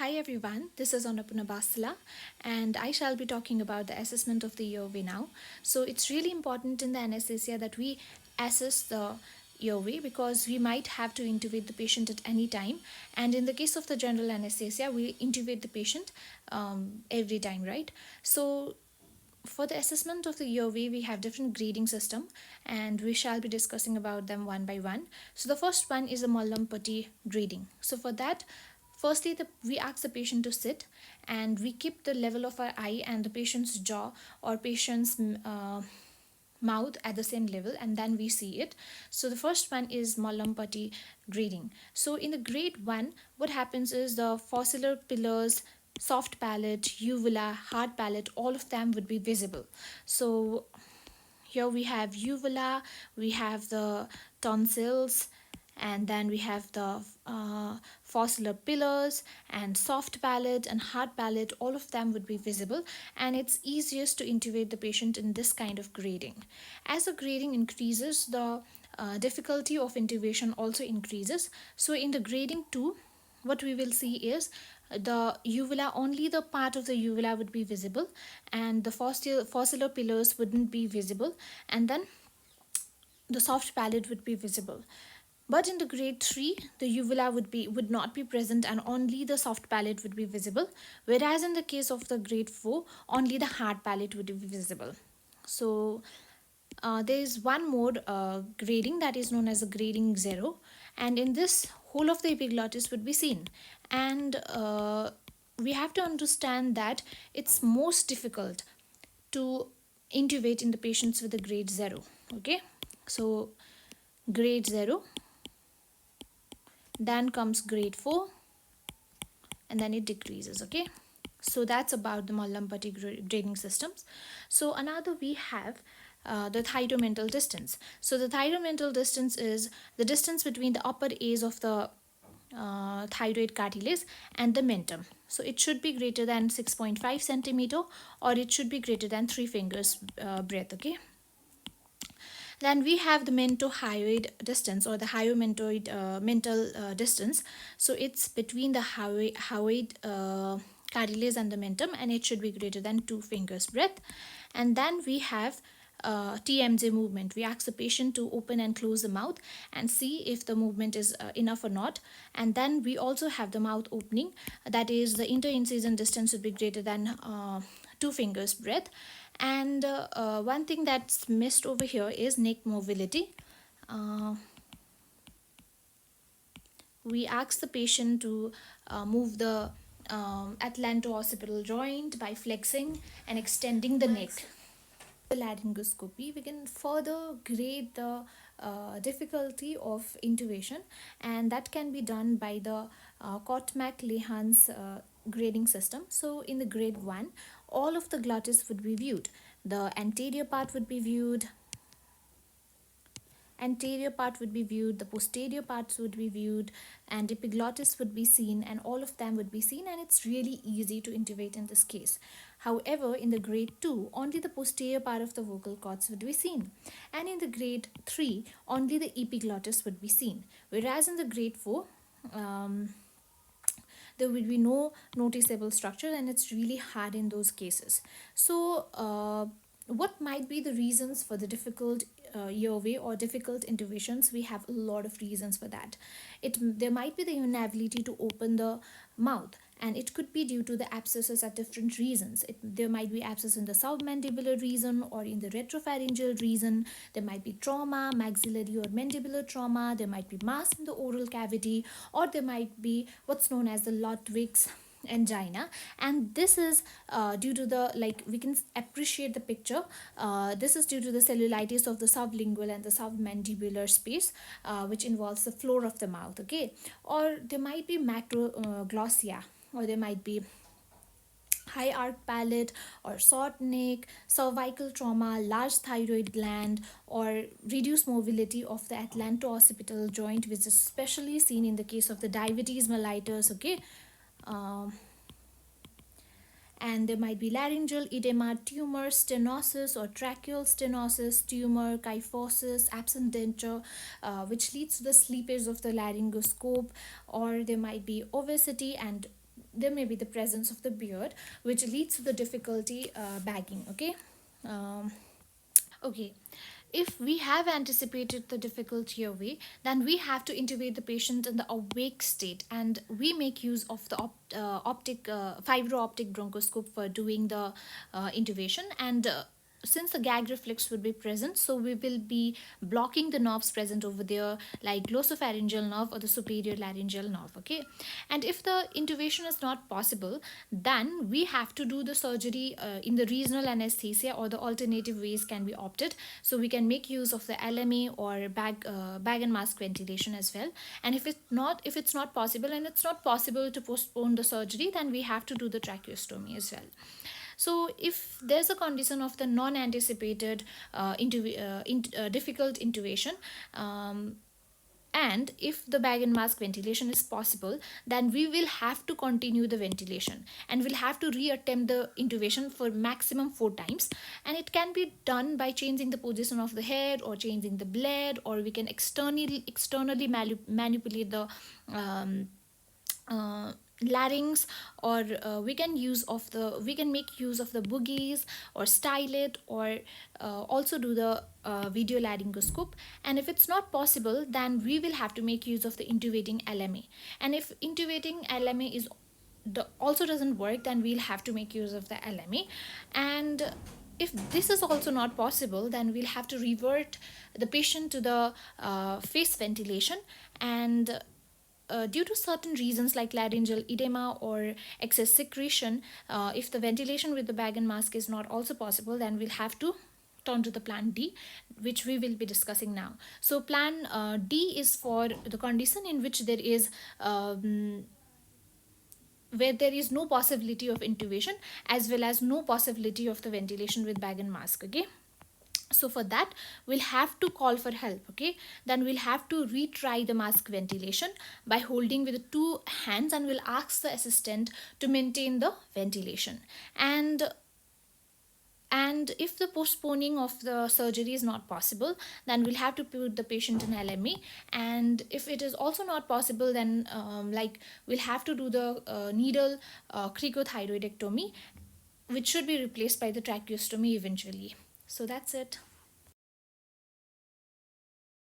Hi everyone, this is Annapurna Basala and I shall be talking about the assessment of the airway now. So it's really important in the anesthesia that we assess the airway because we might have to intubate the patient at any time, and in the case of the general anesthesia we intubate the patient every time, right? So for the assessment of the airway we have different grading system and we shall be discussing about them one by one. So the first one is a Mallampati grading. So for that, firstly we ask the patient to sit and we keep the level of our eye and the patient's jaw or patient's mouth at the same level, and then we see it. So the first one is Mallampati grading. So in the grade 1, what happens is the fossiliar pillars, soft palate, uvula, hard palate, all of them would be visible. So here we have uvula, we have the tonsils, and then we have the fossiliar pillars and soft palate and hard palate. All of them would be visible, and it's easiest to intubate the patient in this kind of grading. As the grading increases, the difficulty of intubation also increases. So in the grading 2, what we will see is the uvula, only the part of the uvula would be visible and the fossiliar pillars wouldn't be visible, and then the soft palate would be visible. But in the grade 3, the uvula would not be present and only the soft palate would be visible, whereas in the case of the grade 4, only the hard palate would be visible. So there is one more grading that is known as a grading 0, and in this whole of the epiglottis would be seen, and we have to understand that it's most difficult to intubate in the patients with a grade 0. Okay, so grade 0, then comes grade 4, and then it decreases. Okay, so that's about the Mallampati grading systems. So another we have the thyromental distance. So the thyromental distance is the distance between the upper edge of the thyroid cartilage and the mentum. So it should be greater than 6.5 centimeter or it should be greater than 3 fingers breadth. Okay, then we have the mentohyoid distance or the hyomentoid mental distance. So it's between the hyoid cartilage and the mentum, and it should be greater than 2 fingers breadth. And then we have TMJ movement. We ask the patient to open and close the mouth and see if the movement is enough or not. And then we also have the mouth opening, that is the inter-incision distance would be greater than 2 fingers breadth. And one thing that's missed over here is neck mobility. We ask the patient to move the atlanto-occipital joint by flexing and extending the neck. The laryngoscopy, we can further grade the difficulty of intubation, and that can be done by the Kottmack-Lehan's grading system. So in the grade 1, all of the glottis would be viewed. The anterior part would be viewed, the posterior parts would be viewed, and epiglottis would be seen, and all of them would be seen, and it's really easy to intubate in this case. However, in the grade 2, only the posterior part of the vocal cords would be seen, and in the grade 3, only the epiglottis would be seen, whereas in the grade 4, there will be no noticeable structure, and it's really hard in those cases. So what might be the reasons for the difficult airway or difficult intubations? We have a lot of reasons for that. There might be the inability to open the mouth, and it could be due to the abscesses at different reasons. There might be abscess in the submandibular region or in the retropharyngeal region. There might be trauma, maxillary or mandibular trauma. There might be mass in the oral cavity, or there might be what's known as the Ludwig's angina, and this is due to the, like, we can appreciate the picture, this is due to the cellulitis of the sublingual and the submandibular space, which involves the floor of the mouth. Okay, or there might be macroglossia, or there might be high arc palate or short neck, cervical trauma, large thyroid gland, or reduced mobility of the atlanto-occipital joint, which is especially seen in the case of the diabetes mellitus. Okay, um, and there might be laryngeal edema, tumor, stenosis or tracheal stenosis, tumor, kyphosis, absent denture, which leads to the slippage of the laryngoscope, or there might be obesity and there may be the presence of the beard, which leads to the difficulty bagging. Okay. um, Okay, if we have anticipated the difficult airway, then we have to intubate the patient in the awake state, and we make use of the fiber optic bronchoscope for doing the intubation. And since the gag reflex would be present, so we will be blocking the nerves present over there, like glossopharyngeal nerve or the superior laryngeal nerve. Okay, and if the intubation is not possible, then we have to do the surgery in the regional anesthesia, or the alternative ways can be opted. So we can make use of the LMA or bag and mask ventilation as well. And if it's not possible, and it's not possible to postpone the surgery, then we have to do the tracheostomy as well. So if there's a condition of the non-anticipated difficult intubation, and if the bag and mask ventilation is possible, then we will have to continue the ventilation, and we'll have to reattempt the intubation for maximum 4 times. And it can be done by changing the position of the head, or changing the blade, or we can externally manipulate the um, uh, larynx, or we can make use of the boogies, or style it, or also do the video laryngoscope. And if it's not possible, then we will have to make use of the intubating LMA. And if intubating LMA is also doesn't work, then we'll have to make use of the LMA. And if this is also not possible, then we'll have to revert the patient to the face ventilation. And due to certain reasons like laryngeal edema or excess secretion, if the ventilation with the bag and mask is not also possible, then we'll have to turn to the plan D, which we will be discussing now. So plan D is for the condition in which there is where there is no possibility of intubation, as well as no possibility of the ventilation with bag and mask. Okay, so for that, we'll have to call for help. Okay, then we'll have to retry the mask ventilation by holding with the 2 hands, and we'll ask the assistant to maintain the ventilation. And if the postponing of the surgery is not possible, then we'll have to put the patient in LME. And if it is also not possible, then we'll have to do the needle cricothyroidectomy, which should be replaced by the tracheostomy eventually. So that's it.